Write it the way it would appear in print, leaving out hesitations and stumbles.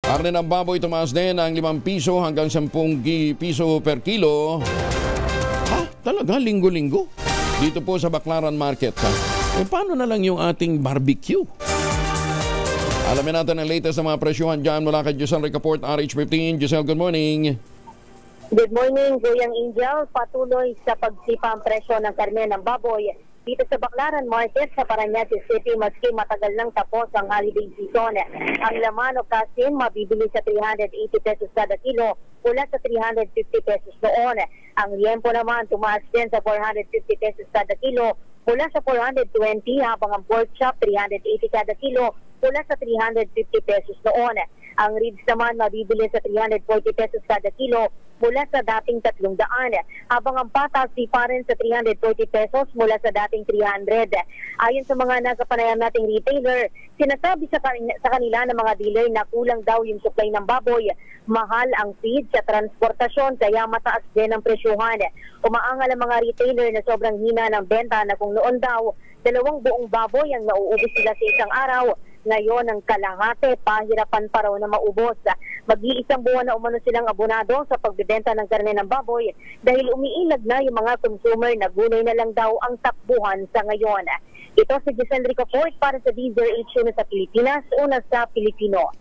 Karne ng baboy tumaas din ng 5 piso hanggang 10 piso per kilo. Ha? Talaga? Linggo-linggo? Dito po sa Baclaran Market. Ha? Paano na lang yung ating barbecue? Alamin natin ang latest na mga presyuhan dyan mula kay Giselle Ricaport, RH15. Giselle, good morning. Good morning, Goyang Angel. Patuloy sa pagsipa ang presyo ng karne ng baboy dito sa Baclaran Market sa Parañaque City maski matagal nang tapos ang holiday season. Ang laman o kasin mabibili sa 380 pesos kada kilo mula sa 350 pesos noon. Ang liempo naman tumaas din sa 450 pesos kada kilo mula sa 420 habang ang pork chop 380 kada kilo mula sa 350 pesos noon. Ang ribs naman mabibili sa 340 pesos kada kilo mula sa dating 300, habang ang patas di pa rin sa 340 pesos mula sa dating 300. Ayon sa mga nasa panayam nating retailer, sinasabi sa kanila ng mga dealer na kulang daw yung supply ng baboy, mahal ang feed sa transportasyon kaya mataas din ang presyuhan. Umaangal ang mga retailer na sobrang hina ng benta na kung noon daw 2 buong baboy ang nauubos sila sa isang araw, ngayon ang kalahati, pahirapan pa raw na maubos. Mag-iisang buwan na umano silang abonado sa pagbebenta ng karne ng baboy dahil umiilag na yung mga consumer na gulay na lang daw ang takbuhan sa ngayon. Ito si Giselle Ricaport para sa DZRH na sa Pilipinas, una sa Pilipino.